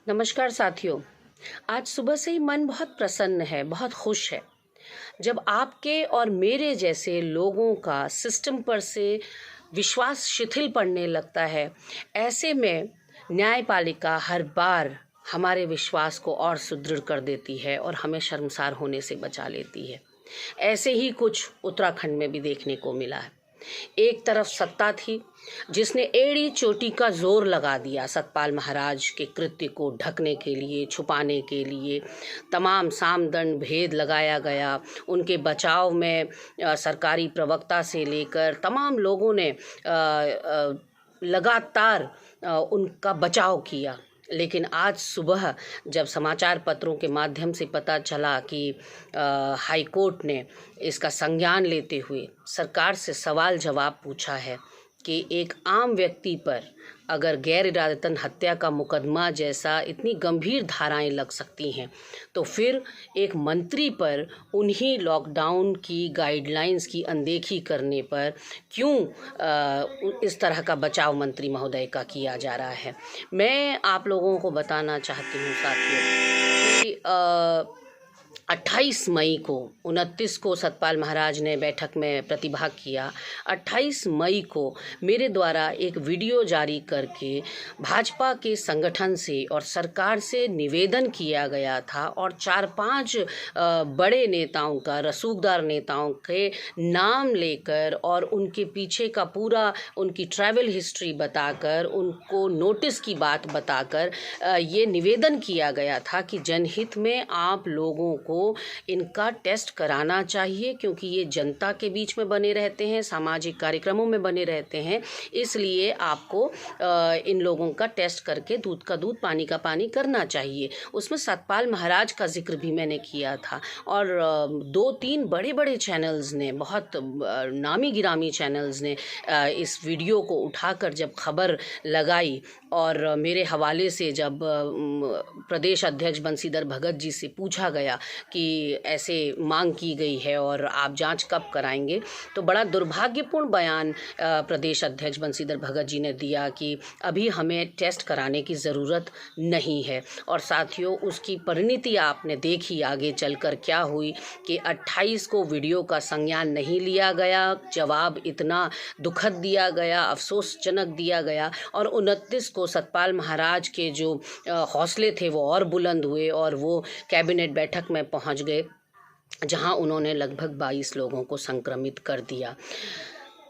नमस्कार साथियों। आज सुबह से ही मन बहुत प्रसन्न है, बहुत खुश है। जब आपके और मेरे जैसे लोगों का सिस्टम पर से विश्वास शिथिल पड़ने लगता है, ऐसे में न्यायपालिका हर बार हमारे विश्वास को और सुदृढ़ कर देती है और हमें शर्मसार होने से बचा लेती है। ऐसे ही कुछ उत्तराखंड में भी देखने को मिला है। एक तरफ सत्ता थी जिसने एड़ी चोटी का जोर लगा दिया सतपाल महाराज के कृत्य को ढकने के लिए, छुपाने के लिए। तमाम सामदंड भेद लगाया गया। उनके बचाव में सरकारी प्रवक्ता से लेकर तमाम लोगों ने लगातार उनका बचाव किया। लेकिन आज सुबह जब समाचार पत्रों के माध्यम से पता चला कि हाई कोर्ट ने इसका संज्ञान लेते हुए सरकार से सवाल जवाब पूछा है कि एक आम व्यक्ति पर अगर गैर इरादतन हत्या का मुकदमा जैसा इतनी गंभीर धाराएं लग सकती हैं, तो फिर एक मंत्री पर उन्हीं लॉकडाउन की गाइडलाइंस की अनदेखी करने पर क्यों इस तरह का बचाव मंत्री महोदय का किया जा रहा है। मैं आप लोगों को बताना चाहती हूँ साथियों कि 28 मई को 29 को सतपाल महाराज ने बैठक में प्रतिभाग किया। 28 मई को मेरे द्वारा एक वीडियो जारी करके भाजपा के संगठन से और सरकार से निवेदन किया गया था और 4-5 बड़े नेताओं का, रसूखदार नेताओं के नाम लेकर और उनके पीछे का पूरा उनकी ट्रैवल हिस्ट्री बताकर, उनको नोटिस की बात बताकर ये निवेदन किया गया था कि जनहित में आप लोगों को इनका टेस्ट कराना चाहिए, क्योंकि ये जनता के बीच में बने रहते हैं, सामाजिक कार्यक्रमों में बने रहते हैं। इसलिए आपको इन लोगों का टेस्ट करके दूध का दूध, पानी का पानी करना चाहिए। उसमें सतपाल महाराज का जिक्र भी मैंने किया था और 2-3 बड़े बड़े चैनल्स ने, बहुत नामी गिरामी चैनल्स ने इस वीडियो को उठाकर जब खबर लगाई और मेरे हवाले से जब प्रदेश अध्यक्ष बंशीधर भगत जी से पूछा गया कि ऐसे मांग की गई है और आप जांच कब कराएंगे, तो बड़ा दुर्भाग्यपूर्ण बयान प्रदेश अध्यक्ष बंशीधर भगत जी ने दिया कि अभी हमें टेस्ट कराने की ज़रूरत नहीं है। और साथियों, उसकी परिणति आपने देखी आगे चलकर क्या हुई कि 28 को वीडियो का संज्ञान नहीं लिया गया, जवाब इतना दुखद दिया गया, अफसोसजनक दिया गया और 29 को सतपाल महाराज के जो हौसले थे वो और बुलंद हुए और वो कैबिनेट बैठक में पहुंच गए, जहां उन्होंने लगभग 22 लोगों को संक्रमित कर दिया।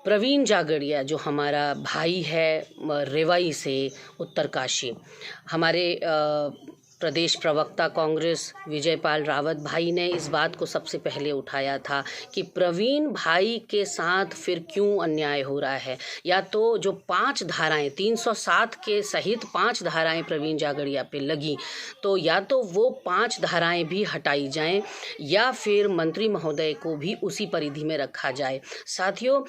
प्रवीण जागड़िया जो हमारा भाई है रेवाई से उत्तरकाशी, हमारे प्रदेश प्रवक्ता कांग्रेस विजयपाल रावत भाई ने इस बात को सबसे पहले उठाया था कि प्रवीण भाई के साथ फिर क्यों अन्याय हो रहा है। या तो जो 5 धाराएं 307 के सहित 5 धाराएं प्रवीण जागड़िया पे लगी, तो या तो वो 5 धाराएं भी हटाई जाएं या फिर मंत्री महोदय को भी उसी परिधि में रखा जाए। साथियों,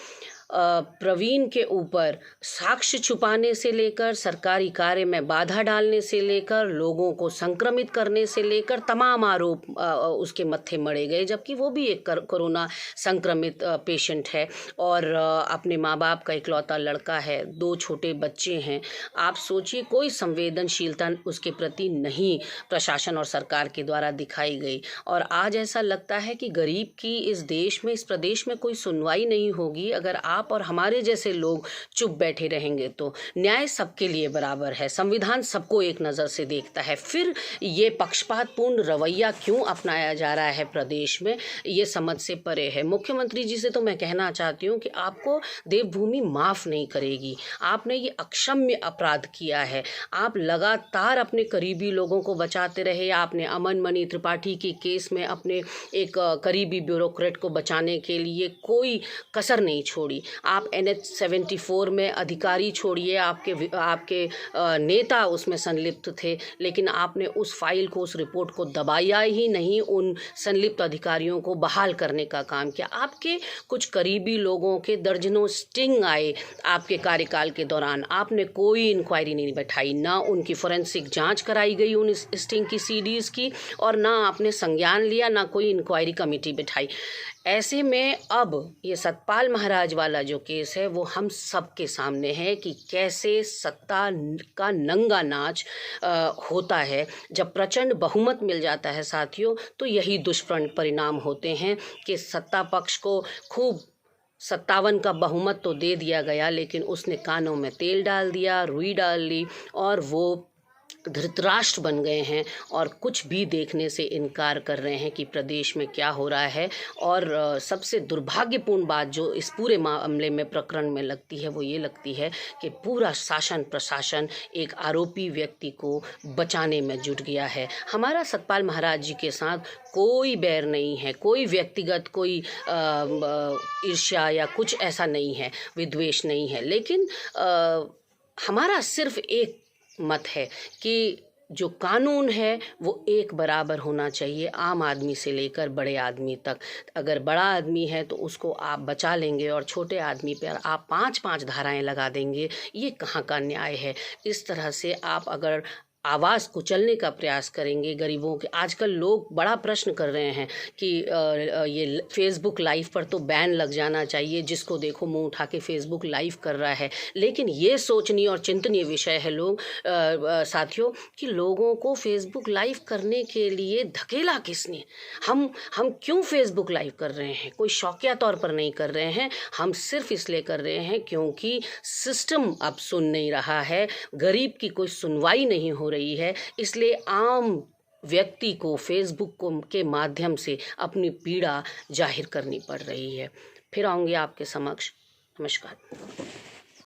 प्रवीण के ऊपर साक्ष्य छुपाने से लेकर, सरकारी कार्य में बाधा डालने से लेकर, लोगों को संक्रमित करने से लेकर तमाम आरोप उसके मत्थे मढ़े गए, जबकि वो भी एक कोरोना संक्रमित पेशेंट है और अपने माँ बाप का इकलौता लड़का है, 2 छोटे बच्चे हैं। आप सोचिए, कोई संवेदनशीलता उसके प्रति नहीं प्रशासन और सरकार के द्वारा दिखाई गई और आज ऐसा लगता है कि गरीब की इस देश में, इस प्रदेश में कोई सुनवाई नहीं होगी अगर आप और हमारे जैसे लोग चुप बैठे रहेंगे। तो न्याय सबके लिए बराबर है, संविधान सबको एक नज़र से देखता है। फिर ये पक्षपातपूर्ण रवैया क्यों अपनाया जा रहा है प्रदेश में, ये समझ से परे है। मुख्यमंत्री जी से तो मैं कहना चाहती हूँ कि आपको देवभूमि माफ़ नहीं करेगी। आपने ये अक्षम्य अपराध किया है। आप लगातार अपने करीबी लोगों को बचाते रहे। आपने अमन मणि त्रिपाठी के केस में अपने एक करीबी ब्यूरोक्रेट को बचाने के लिए कोई कसर नहीं छोड़ी। आप NH-74 में अधिकारी छोड़िए, आपके नेता उसमें संलिप्त थे, लेकिन आपने उस फाइल को, उस रिपोर्ट को दबाया ही नहीं, उन संलिप्त अधिकारियों को बहाल करने का काम किया। आपके कुछ करीबी लोगों के दर्जनों स्टिंग आए आपके कार्यकाल के दौरान, आपने कोई इंक्वायरी नहीं बैठाई, ना उनकी फोरेंसिक जांच कराई गई उन स्टिंग की CDs की, और ना आपने संज्ञान लिया, ना कोई इंक्वायरी कमेटी बैठाई। ऐसे में अब ये सतपाल महाराज वाला जो केस है वो हम सबके सामने है कि कैसे सत्ता का नंगा नाच होता है। जब प्रचंड बहुमत मिल जाता है साथियों, तो यही दुष्परिणाम होते हैं कि सत्ता पक्ष को खूब 57 का बहुमत तो दे दिया गया, लेकिन उसने कानों में तेल डाल दिया, रुई डाल ली और वो धृतराष्ट्र बन गए हैं और कुछ भी देखने से इनकार कर रहे हैं कि प्रदेश में क्या हो रहा है। और सबसे दुर्भाग्यपूर्ण बात जो इस पूरे मामले में प्रकरण में लगती है वो ये लगती है कि पूरा शासन प्रशासन एक आरोपी व्यक्ति को बचाने में जुट गया है। हमारा सतपाल महाराज जी के साथ कोई बैर नहीं है, कोई व्यक्तिगत कोई ईर्ष्या या कुछ ऐसा नहीं है, विद्वेष नहीं है, लेकिन हमारा सिर्फ एक मत है कि जो कानून है वो एक बराबर होना चाहिए, आम आदमी से लेकर बड़े आदमी तक। अगर बड़ा आदमी है तो उसको आप बचा लेंगे और छोटे आदमी पर आप 5-5 धाराएं लगा देंगे, ये कहाँ का न्याय है। इस तरह से आप अगर आवाज़ कुचलने का प्रयास करेंगे गरीबों के, आजकल लोग बड़ा प्रश्न कर रहे हैं कि ये फेसबुक लाइव पर तो बैन लग जाना चाहिए, जिसको देखो मुंह उठा के फेसबुक लाइव कर रहा है। लेकिन ये सोचनीय और चिंतनीय विषय है लोग साथियों कि लोगों को फेसबुक लाइव करने के लिए धकेला किसने। हम क्यों फेसबुक लाइव कर रहे हैं? कोई शौकिया तौर पर नहीं कर रहे हैं, हम सिर्फ इसलिए कर रहे हैं क्योंकि सिस्टम अब सुन नहीं रहा है, गरीब की कोई सुनवाई नहीं हो रही है। इसलिए आम व्यक्ति को फेसबुक के माध्यम से अपनी पीड़ा जाहिर करनी पड़ रही है। फिर आऊँगी आपके समक्ष। नमस्कार।